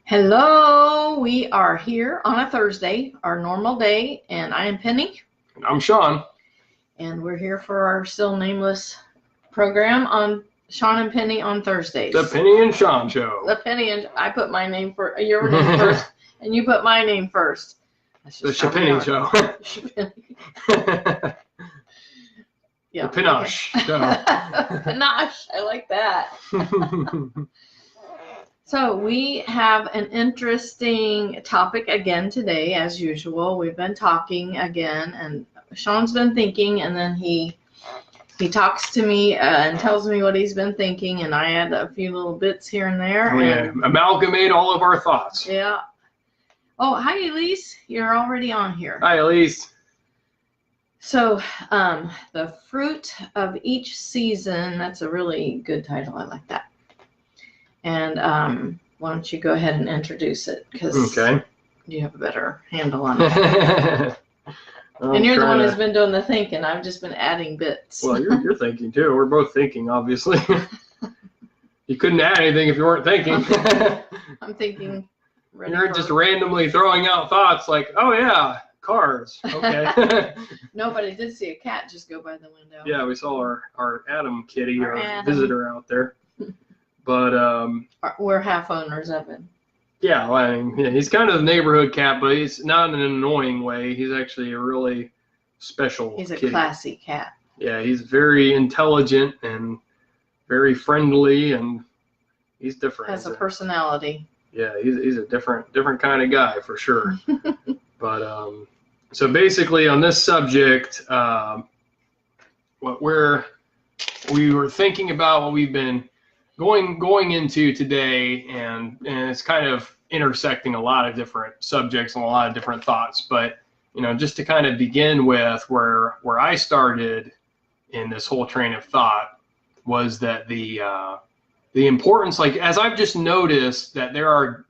Hello, we are here on a Thursday, our normal day, and I am Penny. And I'm Sean. And we're here for our still nameless program on Sean and Penny on Thursdays. The Penny and Sean Show. The Penny and I put my name for your name first, and you put my name first. The Penny Show. Yeah. The Pinoche Show. Pinoche, I like that. So we have an interesting topic again today, as usual. We've been talking again, and Sean's been thinking, and then he talks to me and tells me what he's been thinking, and I add a few little bits here and there. And amalgamate all of our thoughts. Yeah. Oh, hi, Elise. You're already on here. Hi, Elise. So, the fruit of each season, that's a really good title. I like that. And why don't you go ahead and introduce it, because you have a better handle on it. And you're the one who's been doing the thinking. I've just been adding bits. Well, you're thinking too. We're both thinking, obviously. You couldn't add anything if you weren't thinking. I'm thinking. You're just randomly throwing out thoughts like, oh yeah, cars. Okay. No, but I did see a cat just go by the window. Yeah, we saw our Adam kitty, our visitor out there. But we're half owners of him. Yeah, well, I mean, he's kind of the neighborhood cat, but he's not in an annoying way. He's actually a really special He's a kitty. classy cat. Yeah, he's very intelligent and very friendly, and he's different. Has a personality. Yeah, he's a different kind of guy for sure. But so basically on this subject, what we were thinking about, what we've been going into today, and it's kind of intersecting a lot of different subjects and a lot of different thoughts. But just to kind of begin with, where I started in this whole train of thought was that the importance, like, as I've just noticed that there are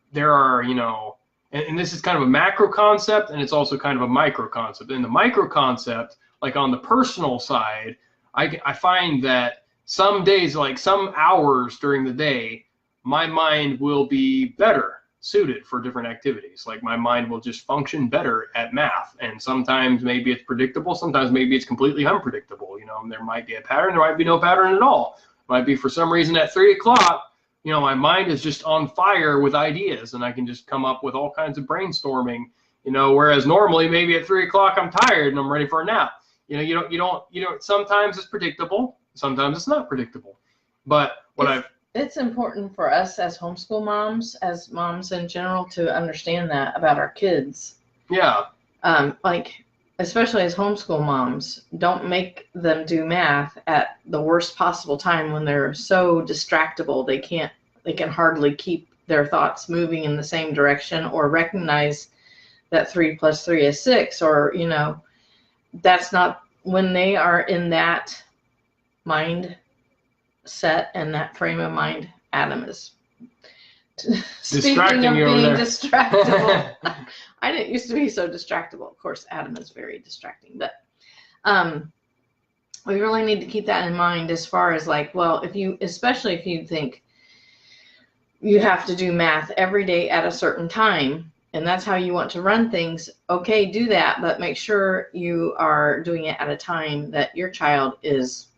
and this is kind of a macro concept, and it's also kind of a micro concept. In the micro concept, like on the personal side, I find that some days, like some hours during the day, my mind will be better suited for different activities. Like my mind will just function better at math. And sometimes maybe it's predictable. Sometimes maybe it's completely unpredictable. There might be a pattern. There might be no pattern at all. It might be for some reason at 3 o'clock, my mind is just on fire with ideas, and I can just come up with all kinds of brainstorming, whereas normally maybe at 3 o'clock I'm tired and I'm ready for a nap. You don't, sometimes it's predictable. Sometimes it's not predictable. But it's important for us as homeschool moms, as moms in general, to understand that about our kids. Yeah. Like, especially as homeschool moms, don't make them do math at the worst possible time when they're so distractible they can hardly keep their thoughts moving in the same direction, or recognize that 3 + 3 is 6, or that's not when they are in that mind set and that frame of mind. Adam is speaking of being distractible. I didn't used to be so distractible. Of course, Adam is very distracting, but we really need to keep that in mind as far as, like, well, especially if you think you have to do math every day at a certain time, and that's how you want to run things, okay, do that, but make sure you are doing it at a time that your child is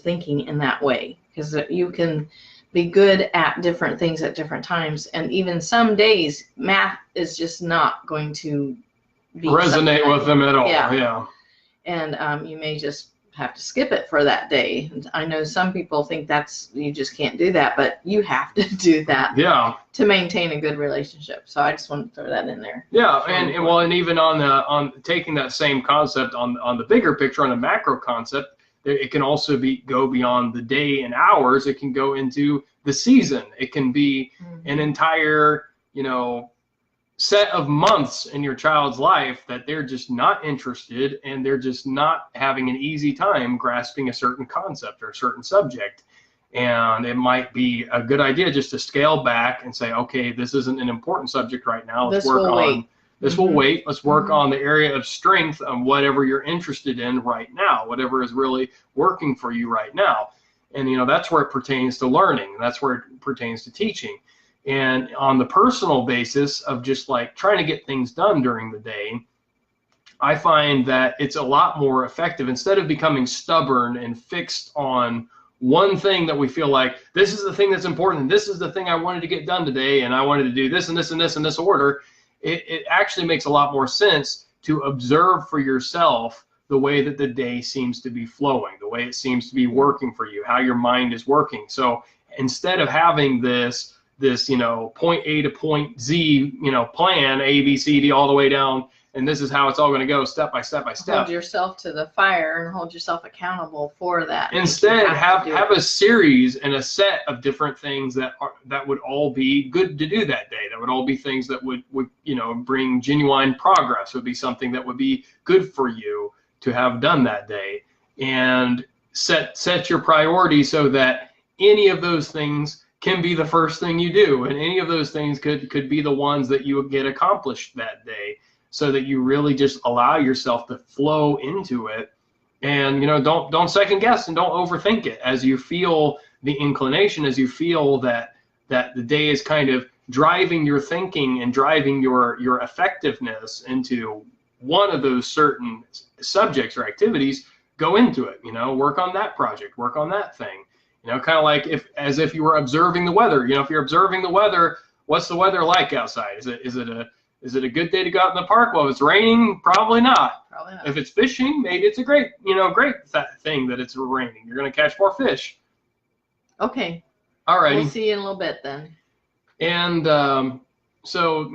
thinking in that way, because you can be good at different things at different times, and even some days math is just not going to resonate with them at all. Yeah. And you may just have to skip it for that day. And I know some people think you just can't do that, but you have to do that to maintain a good relationship. So I just wanted to throw that in there. Yeah, and even on taking that same concept on the bigger picture, on the macro concept, it can also go beyond the day and hours. It can go into the season. It can be an entire, set of months in your child's life that they're just not interested, and they're just not having an easy time grasping a certain concept or a certain subject. And it might be a good idea just to scale back and say, okay, this isn't an important subject right now. Let's work on This will wait. Let's work on the area of strength of whatever you're interested in right now, whatever is really working for you right now. And, that's where it pertains to learning. That's where it pertains to teaching. And on the personal basis of just like trying to get things done during the day, I find that it's a lot more effective instead of becoming stubborn and fixed on one thing that we feel like this is the thing that's important. This is the thing I wanted to get done today, and I wanted to do this and this and this in this order. It actually makes a lot more sense to observe for yourself the way that the day seems to be flowing, the way it seems to be working for you, how your mind is working. So instead of having this, point A to point Z, plan A, B, C, D all the way down, and this is how it's all going to go step by step by step. Hold yourself to the fire and hold yourself accountable for that. Instead, have a series and a set of different things that would all be good to do that day. That would all be things that would bring genuine progress. Would be something that would be good for you to have done that day, and set your priority so that any of those things can be the first thing you do, and any of those things could be the ones that you get accomplished that day, so that you really just allow yourself to flow into it, and don't second guess and don't overthink it. As you feel the inclination, as you feel that the day is kind of driving your thinking and driving your effectiveness into one of those certain subjects or activities, go into it. Work on that project, work on that thing. Kind of like as if you were observing the weather. If you're observing the weather, what's the weather like outside? Is it a good day to go out in the park? Well, if it's raining, probably not. Probably not. If it's fishing, maybe it's a great thing that it's raining. You're going to catch more fish. Okay. All right. We'll see you in a little bit then. And so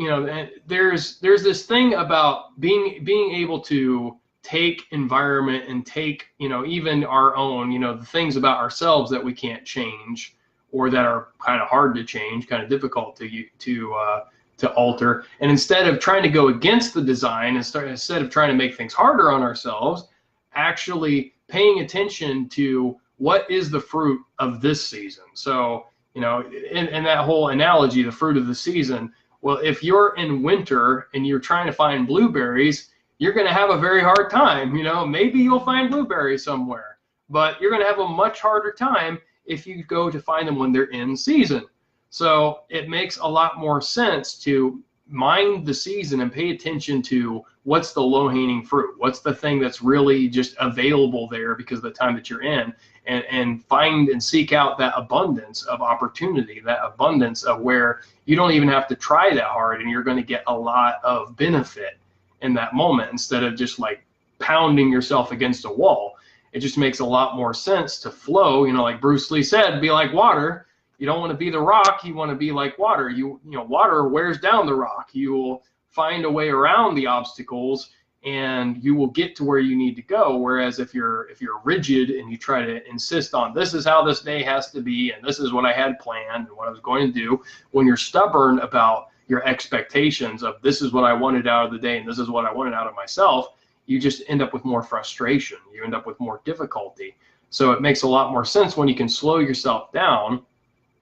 there's this thing about being able to take environment and take even our own the things about ourselves that we can't change, or that are kind of hard to change, kind of difficult to alter, and instead of trying to go against the design, instead of trying to make things harder on ourselves, actually paying attention to what is the fruit of this season. So in that whole analogy, the fruit of the season, well, if you're in winter and you're trying to find blueberries, you're going to have a very hard time. Maybe you'll find blueberries somewhere, but you're going to have a much harder time if you go to find them when they're in season. So it makes a lot more sense to mind the season and pay attention to what's the low-hanging fruit, what's the thing that's really just available there because of the time that you're in, and find and seek out that abundance of opportunity, that abundance of where you don't even have to try that hard, and you're going to get a lot of benefit in that moment instead of just like pounding yourself against a wall. It just makes a lot more sense to flow, like Bruce Lee said, be like water. You don't want to be the rock, you want to be like water. Water wears down the rock. You will find a way around the obstacles and you will get to where you need to go. Whereas if you're rigid and you try to insist on this is how this day has to be and this is what I had planned and what I was going to do, when you're stubborn about your expectations of this is what I wanted out of the day and this is what I wanted out of myself, you just end up with more frustration. You end up with more difficulty. So it makes a lot more sense when you can slow yourself down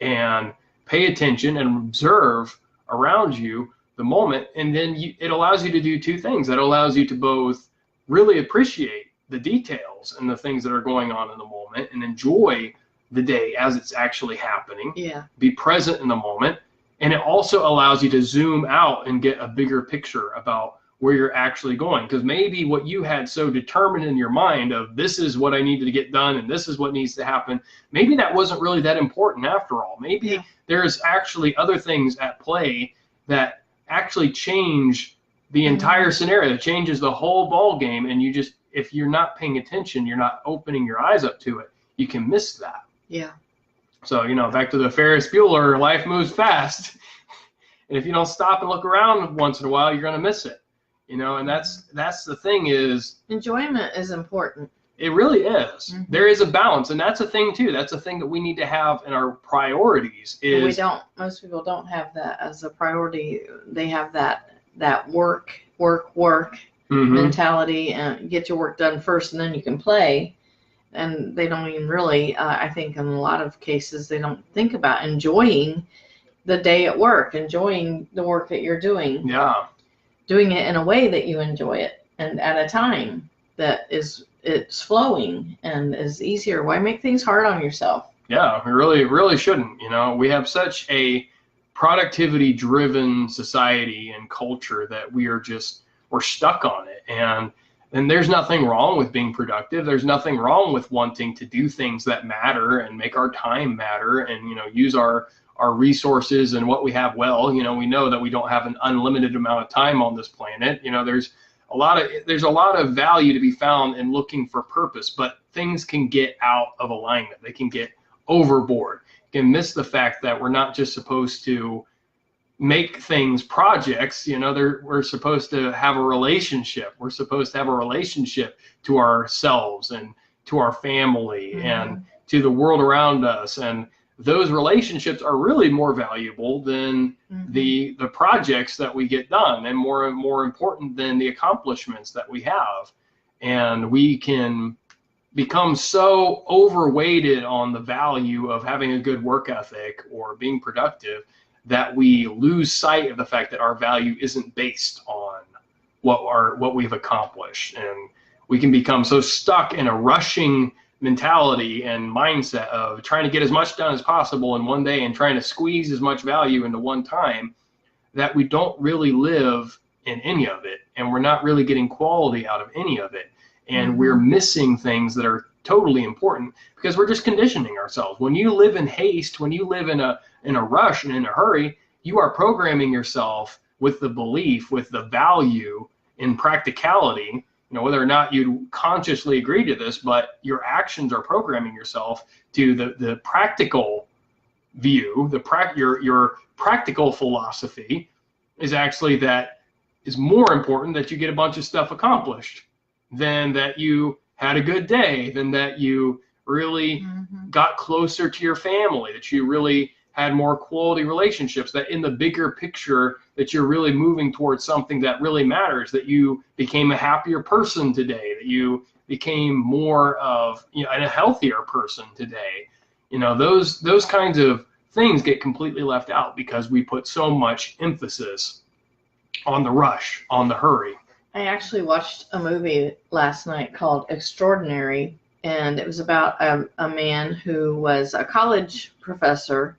and pay attention and observe around you the moment, and then it allows you to do two things. That allows you to both really appreciate the details and the things that are going on in the moment and enjoy the day as it's actually happening. Yeah. Be present in the moment. And it also allows you to zoom out and get a bigger picture about where you're actually going. Because maybe what you had so determined in your mind of this is what I needed to get done and this is what needs to happen, maybe that wasn't really that important after all. Maybe there's actually other things at play that actually change the entire scenario. It changes the whole ball game, and if you're not paying attention, you're not opening your eyes up to it, you can miss that. Yeah. So, back to the Ferris Bueller, life moves fast. And if you don't stop and look around once in a while, you're going to miss it. And that's the thing is, enjoyment is important. It really is. Mm-hmm. There is a balance, and that's a thing too. That's a thing that we need to have in our priorities. Most people don't have that as a priority. They have that work mentality, and get your work done first and then you can play. And they don't even really, I think in a lot of cases, they don't think about enjoying the day at work, enjoying the work that you're doing. Yeah. Doing it in a way that you enjoy it and at a time that it's flowing and is easier. Why make things hard on yourself? Yeah, we really shouldn't. We have such a productivity driven society and culture that we're stuck on it. And there's nothing wrong with being productive. There's nothing wrong with wanting to do things that matter and make our time matter, and, you know, use our resources and what we have well. You know, we know that we don't have an unlimited amount of time on this planet. You know, there's a lot of value to be found in looking for purpose, but things can get out of alignment. They can get overboard. You can miss the fact that we're not just supposed to make things projects. You know, we're supposed to have a relationship. We're supposed to have a relationship to ourselves and to our family and to the world around us. And those relationships are really more valuable than the projects that we get done, and more important than the accomplishments that we have. And we can become so overweighted on the value of having a good work ethic or being productive that we lose sight of the fact that our value isn't based on what we've accomplished. And we can become so stuck in a rushing mentality and mindset of trying to get as much done as possible in one day and trying to squeeze as much value into one time that we don't really live in any of it, and we're not really getting quality out of any of it. And we're missing things that are totally important because we're just conditioning ourselves. When you live in haste, when you live in a rush and in a hurry, you are programming yourself with the belief, with the value in practicality. You know, whether or not you consciously agree to this, but your actions are programming yourself to the practical view. Your practical philosophy is actually that is more important that you get a bunch of stuff accomplished than that you had a good day, than that you really got closer to your family, that you really had more quality relationships, that in the bigger picture that you're really moving towards something that really matters, that you became a happier person today, that you became more of, you know, and a healthier person today. You know, those kinds of things get completely left out because we put so much emphasis on the rush, on the hurry. I actually watched a movie last night called Extraordinary, and it was about a man who was a college professor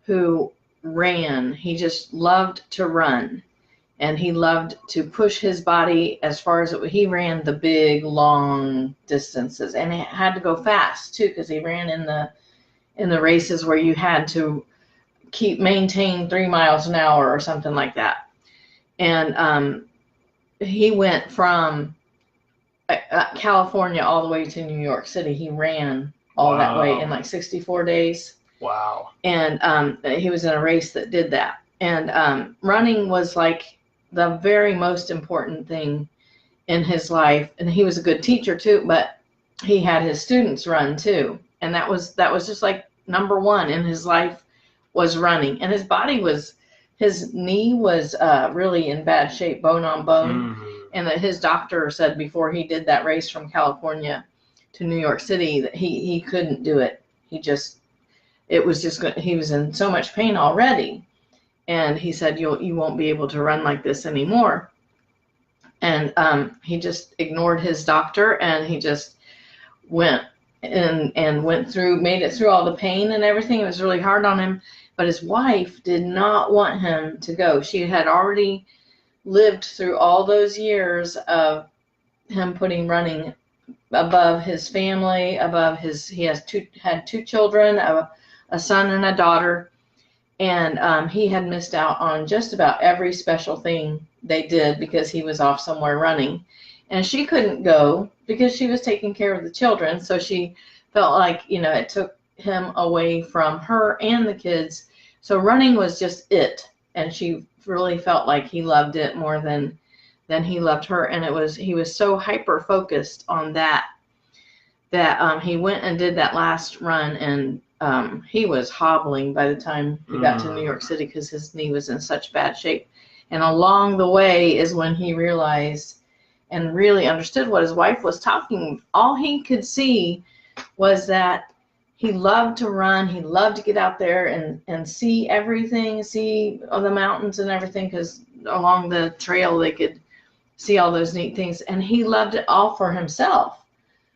who ran. He just loved to run, and he loved to push his body as far as he ran the big, long distances, and he had to go fast too, because he ran in the races where you had to maintain 3 miles an hour or something like that. And he went from California all the way to New York City. He ran all that way in like 64 days. Wow. And he was in a race that did that. And running was like the very most important thing in his life. And he was a good teacher too, but he had his students run too. And that was just like number one in his life was running. And his knee was really in bad shape, bone on bone. And that his doctor said before he did that race from California to New York City that he couldn't do it. He was in so much pain already. And he said, you won't be able to run like this anymore. And he just ignored his doctor, and he just went and made it through all the pain and everything. It was really hard on him. But his wife did not want him to go. She had already lived through all those years of him putting running above his family, he had two children, a son and a daughter. And he had missed out on just about every special thing they did because he was off somewhere running. And she couldn't go because she was taking care of the children. So she felt like, it took him away from her and the kids. So running was just it. And she really felt like he loved it more than he loved her. And he was so hyper focused on that he went and did that last run, and he was hobbling by the time he got to New York City because his knee was in such bad shape. And along the way is when he realized and really understood what his wife was talking. All he could see was that he loved to run. He loved to get out there and see everything, see the mountains and everything, because along the trail they could see all those neat things. And he loved it all for himself.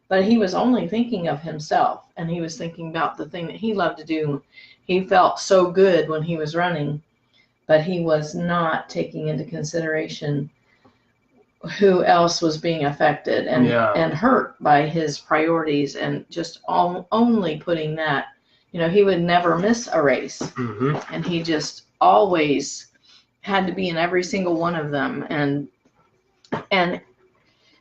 But he was only thinking of himself, and he was thinking about the thing that he loved to do. He felt so good when he was running. but he was not taking into consideration who else was being affected and hurt by his priorities, and just only putting that, he would never miss a race. And he just always had to be in every single one of them. And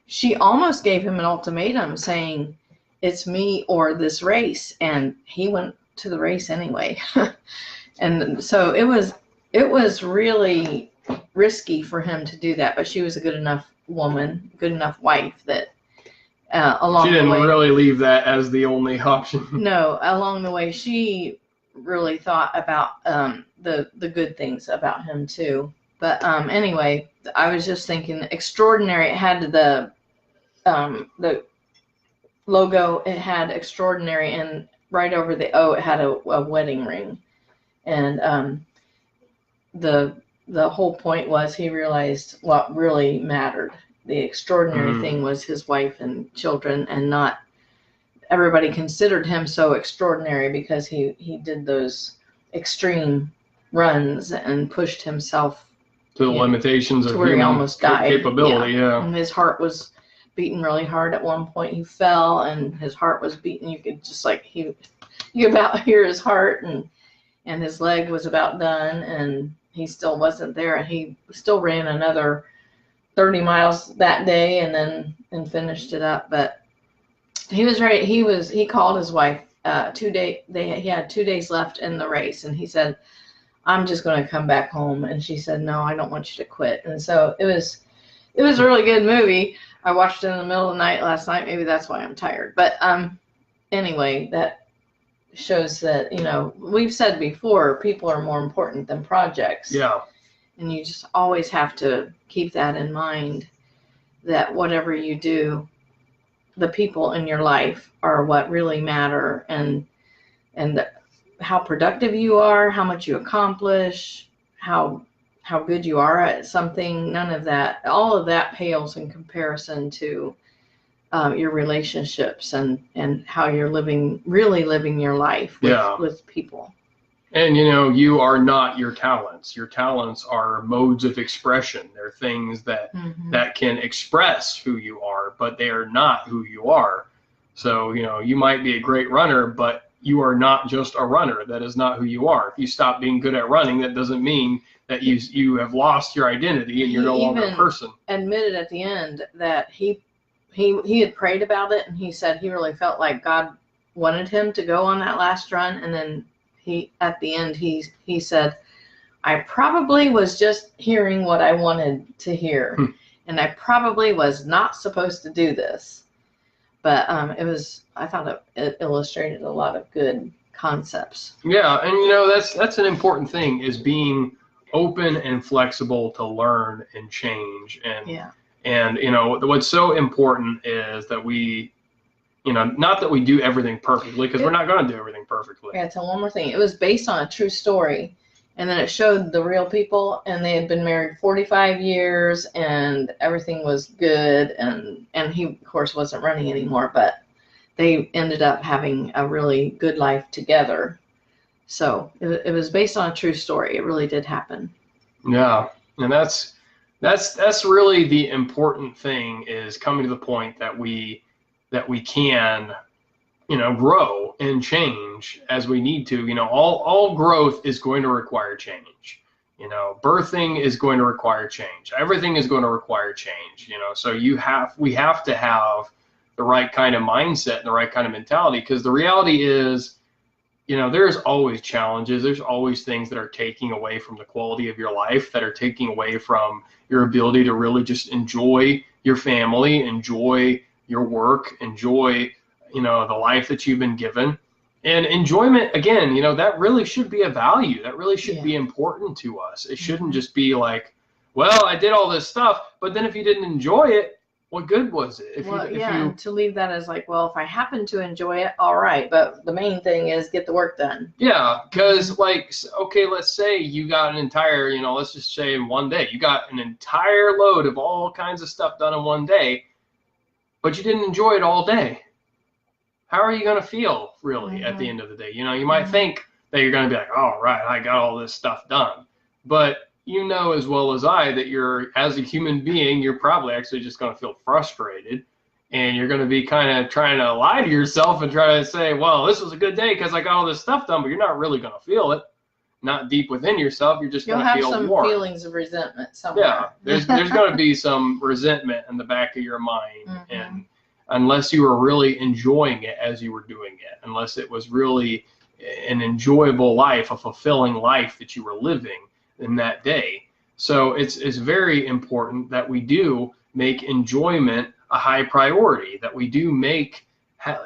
she almost gave him an ultimatum saying, it's me or this race. And he went to the race anyway. And so it was really risky for him to do that, but she was a good enough woman, good enough wife that along she didn't the way, really leave that as the only option. No, along the way she really thought about the good things about him too. But anyway, I was just thinking extraordinary. It had the logo, it had extraordinary, and right over the O it had a wedding ring. And the whole point was he realized what really mattered. The extraordinary thing was his wife and children, and not everybody considered him so extraordinary because he did those extreme runs and pushed himself to the limitations of where he almost died. Capability. Yeah. And his heart was beating really hard at one point. He fell and his heart was beating. You could just you about hear his heart, and his leg was about done, and he still wasn't there, and he still ran another 30 miles that day and finished it up. But he was ready. He called his wife 2 days. He had 2 days left in the race, and he said, I'm just going to come back home. And she said, no, I don't want you to quit. And so it was a really good movie. I watched it in the middle of the night last night. Maybe that's why I'm tired. But anyway, that shows that, we've said before, people are more important than projects. Yeah. And you just always have to keep that in mind, that whatever you do, the people in your life are what really matter, and how productive you are, how much you accomplish, how good you are at something. None of that, all of that pales in comparison to your relationships and how you're really living your life with people. And you are not your talents. Your talents are modes of expression. They're things that can express who you are, but they are not who you are. So you might be a great runner, but you are not just a runner. That is not who you are. If you stop being good at running, that doesn't mean that you have lost your identity and you're no longer a person. He admitted at the end that he had prayed about it, and he said he really felt like God wanted him to go on that last run. And then at the end he said, I probably was just hearing what I wanted to hear, and I probably was not supposed to do this. But I thought it illustrated a lot of good concepts. Yeah, and that's an important thing, is being open and flexible to learn and change. And what's so important is that we, not that we do everything perfectly, because we're not going to do everything perfectly. Yeah, tell one more thing. It was based on a true story, and then it showed the real people, and they had been married 45 years, and everything was good, and he, of course, wasn't running anymore, but they ended up having a really good life together. So it was based on a true story. It really did happen. Yeah, and that's really the important thing, is coming to the point that we can grow and change as we need to. All growth is going to require change. Birthing is going to require change. Everything is going to require change. So we have to have the right kind of mindset and the right kind of mentality, because the reality is, there's always challenges. There's always things that are taking away from the quality of your life, that are taking away from your ability to really just enjoy your family, enjoy your work, enjoy, the life that you've been given. And enjoyment, again, that really should be a value. That really should be important to us. It shouldn't just be like, well, I did all this stuff, but then if you didn't enjoy it, what good was it? To leave that as like, well, if I happen to enjoy it, all right, but the main thing is get the work done. Yeah, because okay, let's say you got an entire, let's just say in one day, you got an entire load of all kinds of stuff done in one day, but you didn't enjoy it all day. How are you going to feel really at the end of the day? You might think that you're going to be like, all right, I got all this stuff done. But you know as well as I that as a human being, you're probably actually just going to feel frustrated, and you're going to be kind of trying to lie to yourself and try to say, well, this was a good day because I got all this stuff done, but you're not really going to feel it. Not deep within yourself, you're just going to feel some warm. feelings of resentment somewhere. Yeah, there's going to be some resentment in the back of your mind, and unless you were really enjoying it as you were doing it, unless it was really an enjoyable life, a fulfilling life that you were living in that day. So it's very important that we do make enjoyment a high priority, that we do make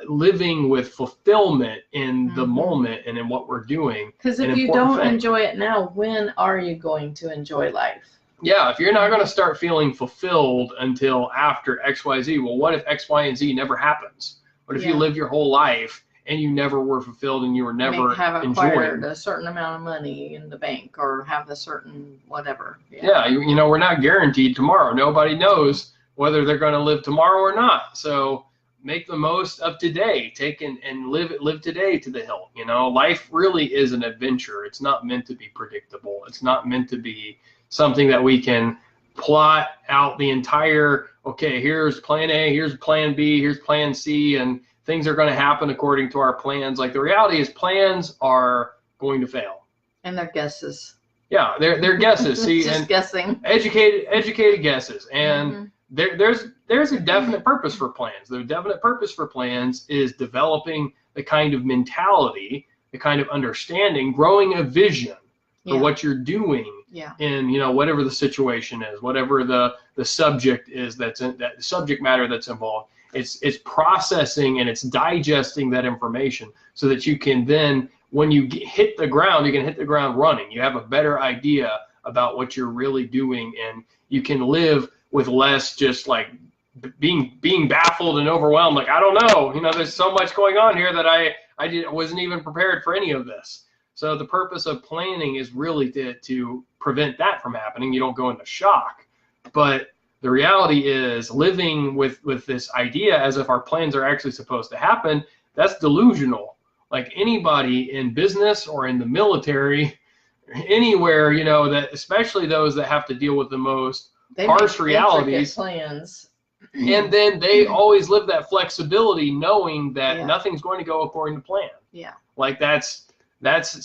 living with fulfillment in the moment and in what we're doing. Because if you don't enjoy it now, when are you going to enjoy life? Yeah, if you're not going to start feeling fulfilled until after XYZ, well, what if X, Y, and Z never happens? What if you live your whole life and you never were fulfilled and you were never have acquired a certain amount of money in the bank or have a certain whatever? Yeah, you know, we're not guaranteed tomorrow. Nobody knows whether they're going to live tomorrow or not. So make the most of today. Take and live today to the hilt. You know, life really is an adventure. It's not meant to be predictable. It's not meant to be something that we can plot out the entire, okay, here's plan A, here's plan B, here's plan C, and things are going to happen according to our plans. Like, the reality is plans are going to fail. And they're guesses. Yeah, they're guesses. See, just and guessing. Educated guesses. And there's a definite purpose for plans. The definite purpose for plans is developing the kind of mentality, the kind of understanding, growing a vision for what you're doing in, you know, whatever the situation is, whatever the subject is that subject matter that's involved. It's processing and it's digesting that information so that you can then, when you hit the ground, you can hit the ground running. You have a better idea about what you're really doing, and you can live with less just like being baffled and overwhelmed. Like, I don't know, you know, there's so much going on here that I wasn't even prepared for any of this. So the purpose of planning is really to prevent that from happening. You don't go into shock. But the reality is, living with this idea as if our plans are actually supposed to happen, that's delusional. Like, anybody in business or in the military, anywhere, you know, that especially those that have to deal with the most harsh realities, plans. And then they always live that flexibility, knowing that nothing's going to go according to plan. Yeah. Like, that's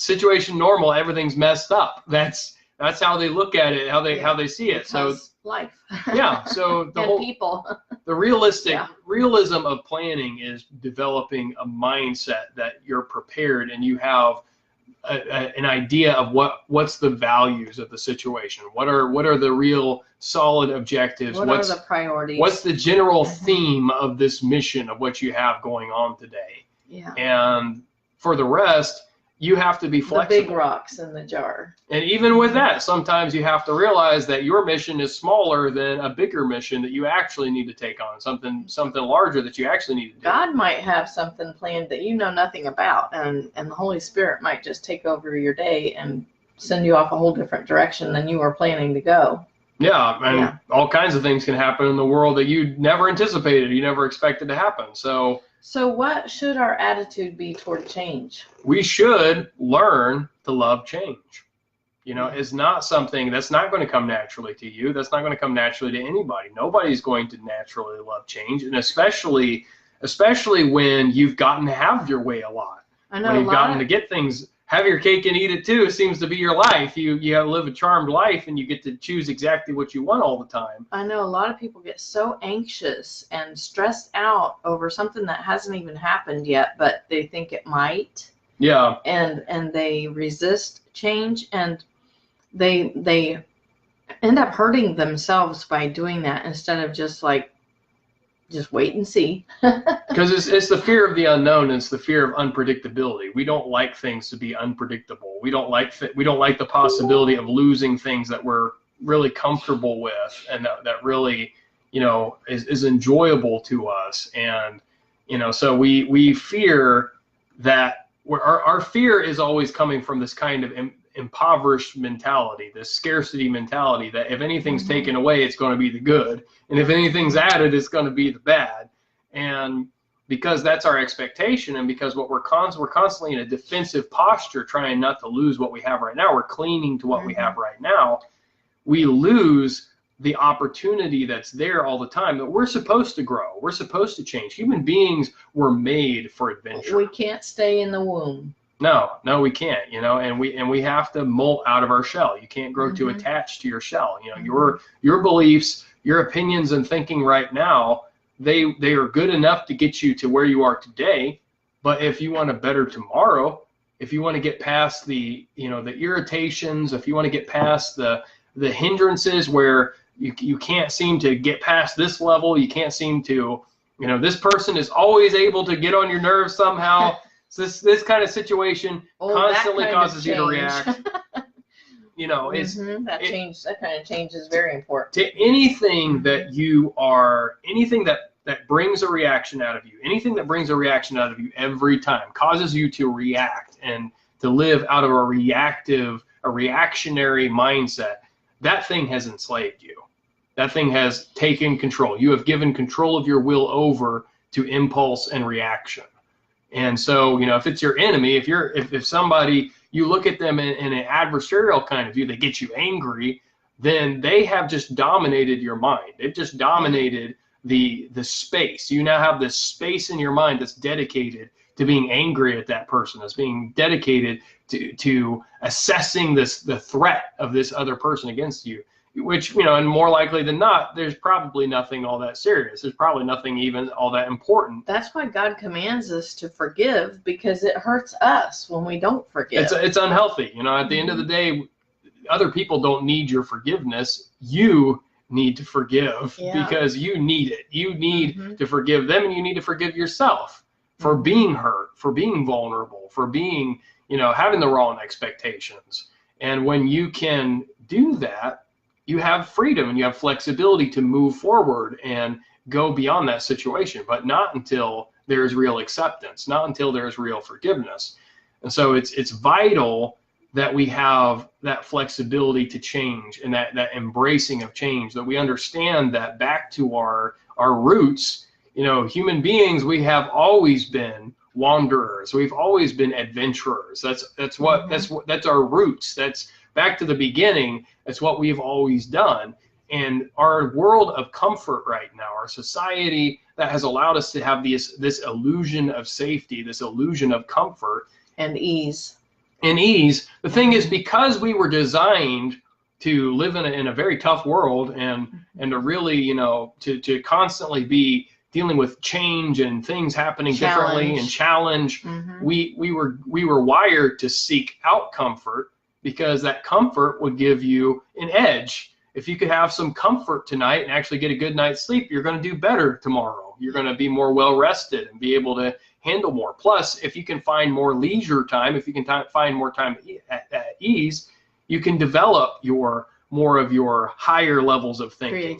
situation normal. Everything's messed up. That's how they look at it, how they see it. So life. Yeah. So the whole people. The realism of planning is developing a mindset that you're prepared and you have an idea of what's the values of the situation. What are the real solid objectives? What are the priorities? What's the general theme of this mission of what you have going on today? Yeah. And for the rest, you have to be flexible. The big rocks in the jar. And even with that, sometimes you have to realize that your mission is smaller than a bigger mission that you actually need to take on, something larger that you actually need to do. God might have something planned that you know nothing about, and the Holy Spirit might just take over your day and send you off a whole different direction than you were planning to go. Yeah, and all kinds of things can happen in the world that you never anticipated, you never expected to happen. So what should our attitude be toward change? We should learn to love change. You know, it's not something that's not going to come naturally to you. That's not going to come naturally to anybody. Nobody's going to naturally love change, and especially when you've gotten to have your way a lot. I know, when you've gotten to get things, have your cake and eat it too. It seems to be your life. You live a charmed life, and you get to choose exactly what you want all the time. I know a lot of people get so anxious and stressed out over something that hasn't even happened yet, but they think it might. Yeah. And they resist change, and they end up hurting themselves by doing that instead of just wait and see. Because it's the fear of the unknown. It's the fear of unpredictability. We don't like things to be unpredictable. We don't like the possibility of losing things that we're really comfortable with and that really, you know, is enjoyable to us. And, you know, so we fear that our fear is always coming from this kind of impoverished mentality, this scarcity mentality, that if anything's taken away, it's going to be the good, and if anything's added, it's going to be the bad. And because that's our expectation, and because we're constantly in a defensive posture, trying not to lose what we have right now. We're clinging to what we have right now. We lose the opportunity that's there all the time, that we're supposed to grow. We're supposed to change. Human beings were made for adventure. We can't stay in the womb. No, we can't, and we have to molt out of our shell. You can't grow too attached to your shell. Your beliefs, your opinions and thinking right now, they are good enough to get you to where you are today. But if you want a better tomorrow, if you want to get past the irritations, if you want to get past the hindrances where you can't seem to get past this level, you can't seem to, this person is always able to get on your nerves somehow. So this kind of situation constantly causes you to react. That kind of change is very important. To anything that anything that brings a reaction out of you, anything that brings a reaction out of you every time, causes you to react and to live out of a reactionary mindset, that thing has enslaved you. That thing has taken control. You have given control of your will over to impulse and reaction. And so, if it's your enemy, if somebody, you look at them in an adversarial kind of view, they get you angry, then they have just dominated your mind. They've just dominated the space. You now have this space in your mind that's dedicated to being angry at that person, that's being dedicated to assessing the threat of this other person against you. Which, and more likely than not, there's probably nothing all that serious. There's probably nothing even all that important. That's why God commands us to forgive, because it hurts us when we don't forgive. It's unhealthy. At the end of the day, other people don't need your forgiveness. You need to forgive because you need it. You need to forgive them, and you need to forgive yourself for being hurt, for being vulnerable, for being, having the wrong expectations. And when you can do that, you have freedom and you have flexibility to move forward and go beyond that situation, but not until there is real acceptance, not until there is real forgiveness. And so it's vital that we have that flexibility to change and that embracing of change, that we understand that back to our roots, human beings, we have always been wanderers. We've always been adventurers. That's our roots. That's back to the beginning. That's what we've always done. And our world of comfort right now, our society that has allowed us to have this illusion of safety, this illusion of comfort and ease. The thing is, because we were designed to live in a very tough world and to really, to constantly be dealing with change and things happening differently and challenge, we were wired to seek out comfort, because that comfort would give you an edge. If you could have some comfort tonight and actually get a good night's sleep, you're going to do better tomorrow. You're going to be more well rested and be able to handle more. Plus, if you can find more leisure time, if you can find more time at ease, you can develop more of your higher levels of thinking,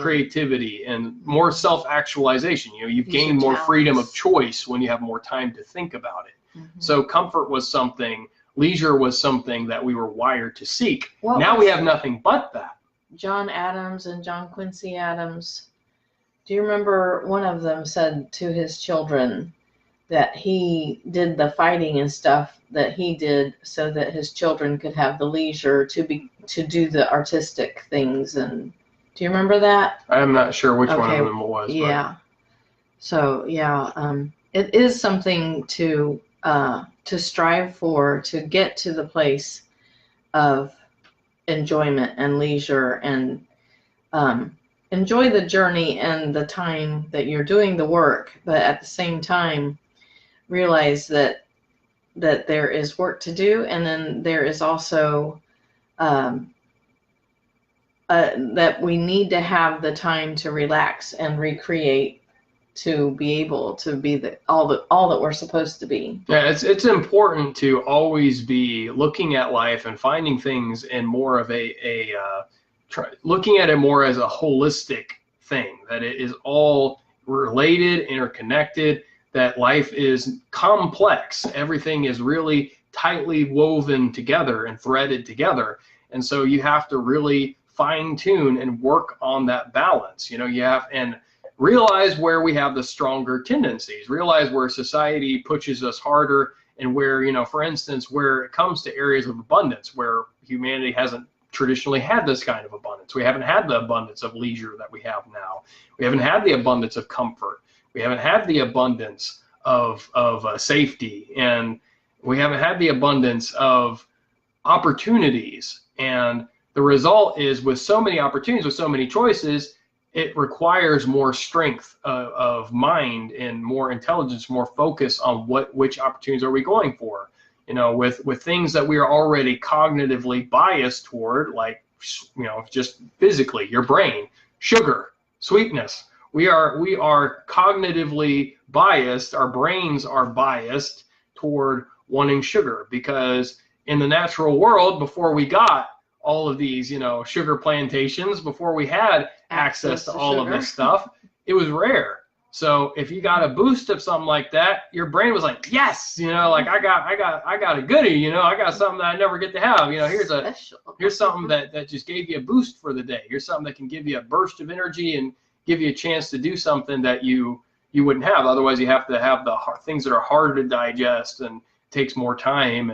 creativity and more self-actualization. You've gained more freedom of choice when you have more time to think about it. So comfort was something. Leisure was something that we were wired to seek. Now we have nothing but that. John Adams and John Quincy Adams, do you remember one of them said to his children that he did the fighting and stuff that he did so that his children could have the leisure to do the artistic things? And do you remember that? I'm not sure which one of them it was. Yeah. But. So it is something to strive for, to get to the place of enjoyment and leisure, and enjoy the journey and the time that you're doing the work, but at the same time realize that there is work to do, and then there is also that we need to have the time to relax and recreate, to be able to be all that we're supposed to be. Yeah, it's important to always be looking at life and finding things in more of looking at it more as a holistic thing, that it is all related, interconnected, that life is complex. Everything is really tightly woven together and threaded together. And so you have to really fine tune and work on that balance. realize where we have the stronger tendencies, realize where society pushes us harder, and where, for instance, where it comes to areas of abundance where humanity hasn't traditionally had this kind of abundance. We haven't had the abundance of leisure that we have now. We haven't had the abundance of comfort. We haven't had the abundance of safety, and we haven't had the abundance of opportunities. And the result is, with so many opportunities, with so many choices, it requires more strength of mind and more intelligence, more focus on which opportunities are we going for. With things that we are already cognitively biased toward, like, just physically, your brain, sugar, sweetness. We are cognitively biased. Our brains are biased toward wanting sugar, because in the natural world, before we got all of these, sugar plantations, before we had access to all of this stuff, it was rare. So if you got a boost of something like that, your brain was like, yes, like I got a goodie, I got something that I never get to have. Here's something that just gave you a boost for the day. Here's something that can give you a burst of energy and give you a chance to do something that you wouldn't have. Otherwise, you have to have the things that are harder to digest and takes more time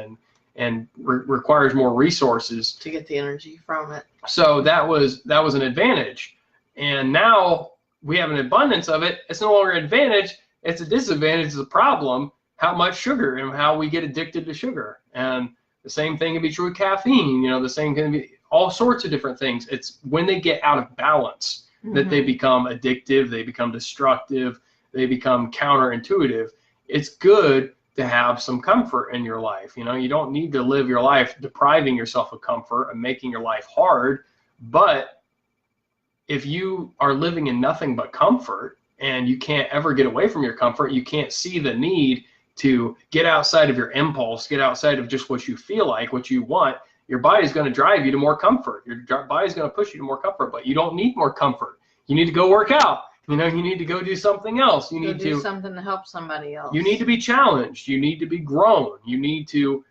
and requires more resources to get the energy from it. So that was an advantage. And now we have an abundance of it. It's no longer an advantage, it's a disadvantage, it's a problem. How much sugar and how we get addicted to sugar. And the same thing can be true with caffeine, the same can be all sorts of different things. It's when they get out of balance that they become addictive, they become destructive, they become counterintuitive. It's good to have some comfort in your life. You don't need to live your life depriving yourself of comfort and making your life hard. But if you are living in nothing but comfort and you can't ever get away from your comfort, you can't see the need to get outside of your impulse, get outside of just what you feel like, what you want, your body's going to drive you to more comfort. Your body's going to push you to more comfort, but you don't need more comfort. You need to go work out. You need to go do something else. You need to do something to help somebody else. You need to be challenged. You need to be grown. You need to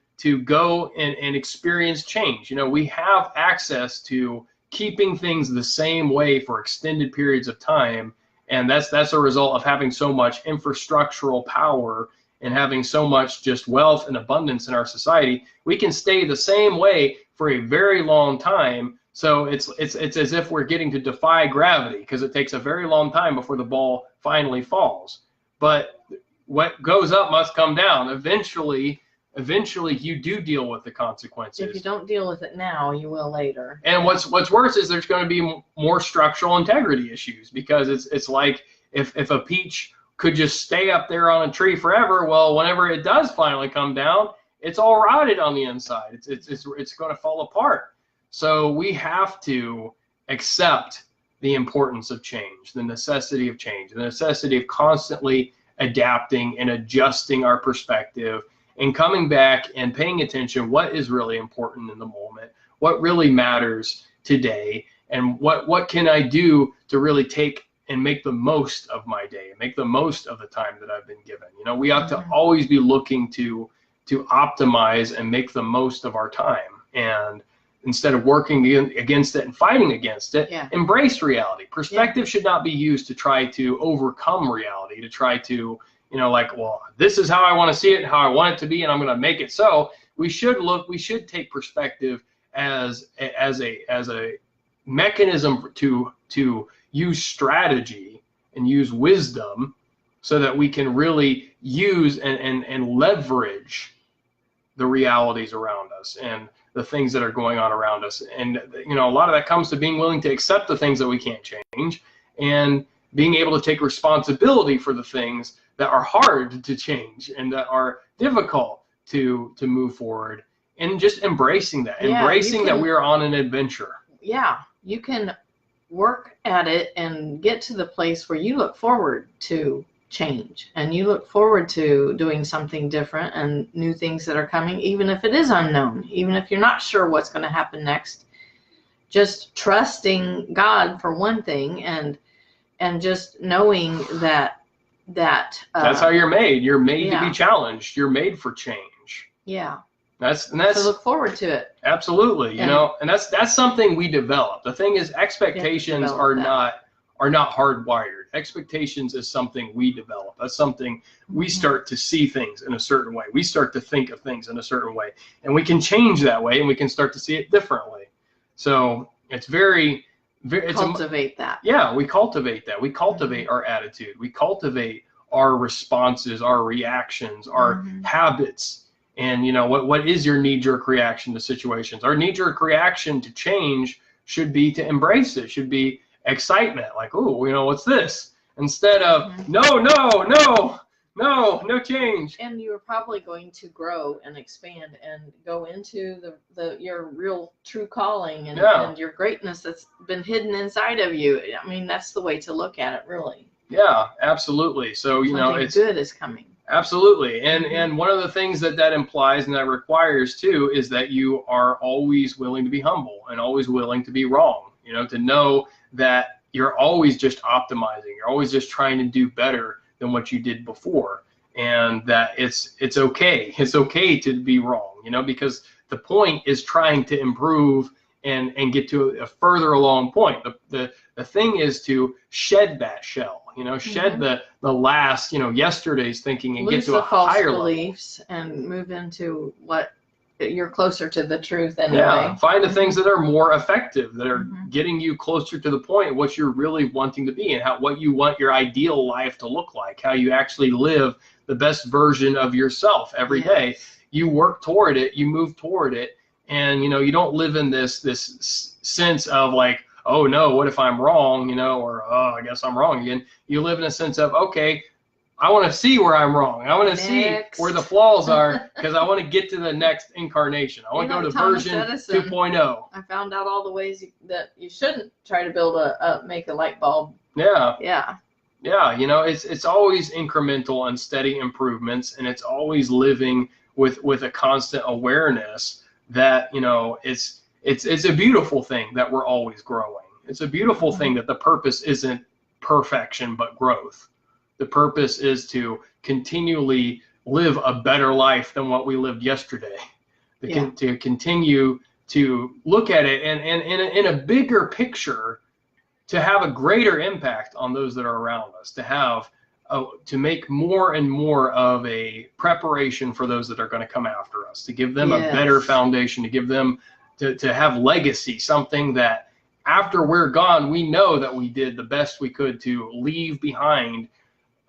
go and experience change. We have access to keeping things the same way for extended periods of time, and that's a result of having so much infrastructural power and having so much just wealth and abundance in our society. We can stay the same way for a very long time. So it's as if we're getting to defy gravity, because it takes a very long time before the ball finally falls. But what goes up must come down. Eventually you do deal with the consequences. If you don't deal with it now, you will later. And what's worse is there's going to be more structural integrity issues, because it's like if a peach could just stay up there on a tree forever, well, whenever it does finally come down, it's all rotted on the inside. It's going to fall apart. So we have to accept the importance of change, the necessity of change, the necessity of constantly adapting and adjusting our perspective and coming back and paying attention what is really important in the moment, what really matters today, and what can I do to really take and make the most of my day, make the most of the time that I've been given. We ought to always be looking to optimize and make the most of our time. And instead of working against it and fighting against it, embrace reality. Perspective should not be used to try to overcome reality, to try to, well, this is how I want to see it, how I want it to be, and I'm going to make it so. We should take perspective as a mechanism to use strategy and use wisdom so that we can really use and leverage the realities around us and the things that are going on around us. And a lot of that comes to being willing to accept the things that we can't change and being able to take responsibility for the things that are hard to change and that are difficult to move forward, and just embracing that, that we're on an adventure. Yeah, you can work at it and get to the place where you look forward to change and you look forward to doing something different and new things that are coming, even if it is unknown, even if you're not sure what's going to happen next. Just trusting God for one thing, and just knowing that that's how you're made. You're made to be challenged. You're made for change. Yeah. That's so look forward to it. Absolutely. And that's something we develop. The thing is, expectations are not are not hardwired. Expectations is something we develop. That's something we start to see things in a certain way. We start to think of things in a certain way, and we can change that way, and we can start to see it differently. So it's very, cultivate that. Yeah, we cultivate that. We cultivate our attitude. We cultivate our responses, our reactions, our habits. And what is your knee-jerk reaction to situations? Our knee-jerk reaction to change should be to embrace it. Should be excitement, like, oh, what's this? Instead of no change. And you're probably going to grow and expand and go into your real true calling and your greatness that's been hidden inside of you. I mean, that's the way to look at it, really. Yeah, absolutely. So it's good is coming. Absolutely. And one of the things that implies and that requires too is that you are always willing to be humble and always willing to be wrong. To know that you're always just optimizing. You're always just trying to do better than what you did before, and that it's okay. It's okay to be wrong, because the point is trying to improve and get to a further along point. The thing is to shed that shell, shed the last, yesterday's thinking and lose get to a higher beliefs level and move into what you're closer to the truth anyway. Yeah, find the things that are more effective, that are getting you closer to the point of what you're really wanting to be and what you want your ideal life to look like, how you actually live the best version of yourself every day. You work toward it, you move toward it, and you don't live in this sense of like, oh no, what if I'm wrong, or oh, I guess I'm wrong again. You live in a sense of, okay, I want to see where I'm wrong. I want to see where the flaws are, because I want to get to the next incarnation. I want to go to version 2.0. I found out all the ways that you shouldn't try to build make a light bulb. Yeah. Yeah. Yeah. It's always incremental and steady improvements, and it's always living with a constant awareness that, it's a beautiful thing that we're always growing. It's a beautiful thing that the purpose isn't perfection, but growth. The purpose is to continually live a better life than what we lived yesterday. To continue to look at it and in a bigger picture, to have a greater impact on those that are around us, to make more and more of a preparation for those that are going to come after us, to give them a better foundation, to give them to have legacy, something that after we're gone, we know that we did the best we could to leave behind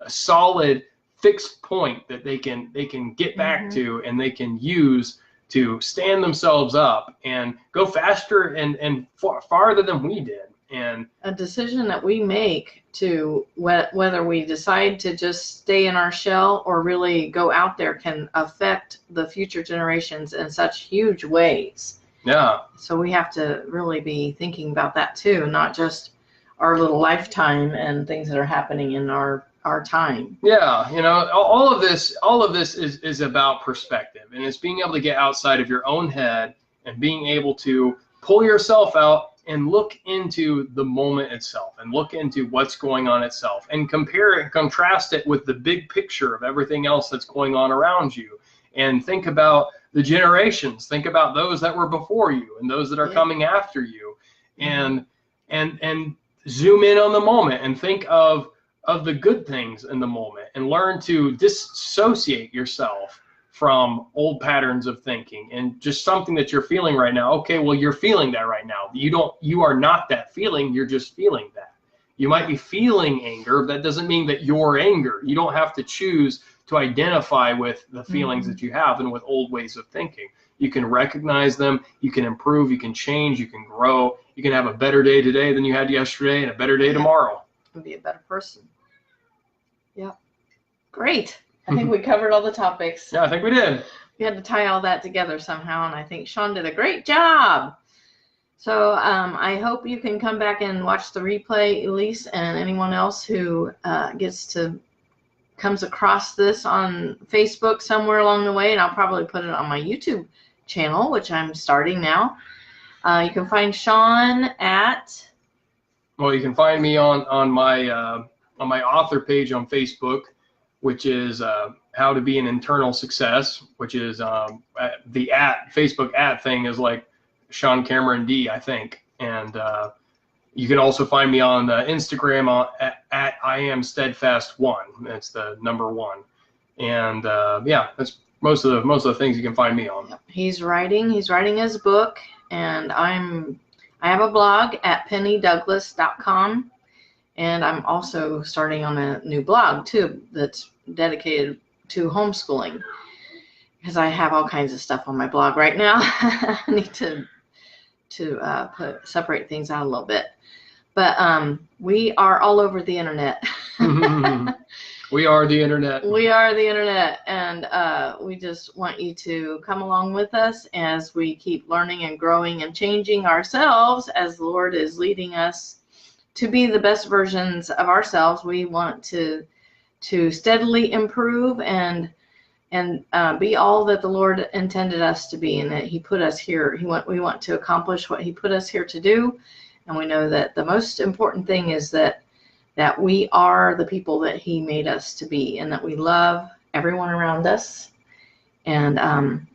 a solid fixed point that they can get back to, and they can use to stand themselves up and go faster and farther than we did. And a decision that we make to whether we decide to just stay in our shell or really go out there can affect the future generations in such huge ways. Yeah. So we have to really be thinking about that too, not just our little lifetime and things that are happening in our time. Yeah, all of this is about perspective, and it's being able to get outside of your own head and being able to pull yourself out and look into the moment itself and look into what's going on itself and compare it, contrast it with the big picture of everything else that's going on around you, and think about the generations, think about those that were before you and those that are coming after you, and zoom in on the moment and think of the good things in the moment, and learn to dissociate yourself from old patterns of thinking and just something that you're feeling right now. Okay, well, you're feeling that right now. You are not that feeling, you're just feeling that. You might be feeling anger, but that doesn't mean that you're anger. You don't have to choose to identify with the feelings that you have and with old ways of thinking. You can recognize them, you can improve, you can change, you can grow, you can have a better day today than you had yesterday and a better day tomorrow. And be a better person. Yeah. Great. I think we covered all the topics. Yeah, I think we did. We had to tie all that together somehow, and I think Sean did a great job. So I hope you can come back and watch the replay, Elise, and anyone else who comes across this on Facebook somewhere along the way, and I'll probably put it on my YouTube channel, which I'm starting now. You can find Sean at... Well, you can find me on my author page on Facebook, which is How to Be an Internal Success, which is Facebook @ thing is like Sean Cameron D, I think. And You can also find me on Instagram at I am steadfast1. That's the number 1. And yeah, that's most of the things you can find me on. He's writing his book, and I have a blog at pennydouglas.com, and I'm also starting on a new blog too that's dedicated to homeschooling, because I have all kinds of stuff on my blog right now. I need to separate things out a little bit. But we are all over the internet. We are the internet. We are the internet, and we just want you to come along with us as we keep learning and growing and changing ourselves as the Lord is leading us to be the best versions of ourselves. We want to steadily improve and be all that the Lord intended us to be, and that He put us here. We want to accomplish what He put us here to do, and we know that the most important thing is that we are the people that He made us to be, and that we love everyone around us. And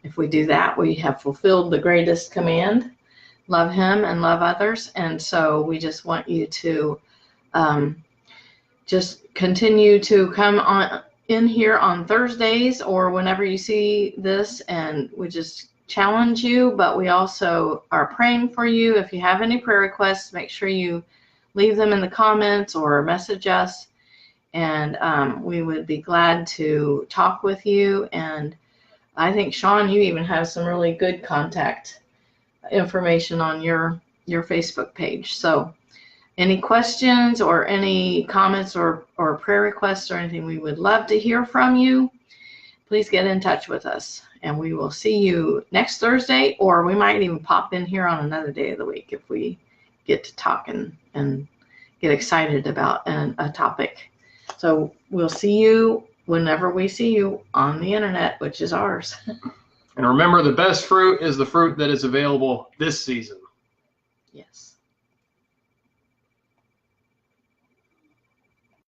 if we do that, we have fulfilled the greatest command: love Him and love others. And so we just want you to just continue to come on in here on Thursdays or whenever you see this, and we just challenge you, but we also are praying for you. If you have any prayer requests, make sure you leave them in the comments or message us, and we would be glad to talk with you. And I think, Sean, you even have some really good contact information on your Facebook page. So any questions or any comments or prayer requests or anything, we would love to hear from you. Please get in touch with us, and we will see you next Thursday, or we might even pop in here on another day of the week if we get to talk and get excited about a topic. So we'll see you whenever we see you on the internet, which is ours. And remember, the best fruit is the fruit that is available this season. Yes.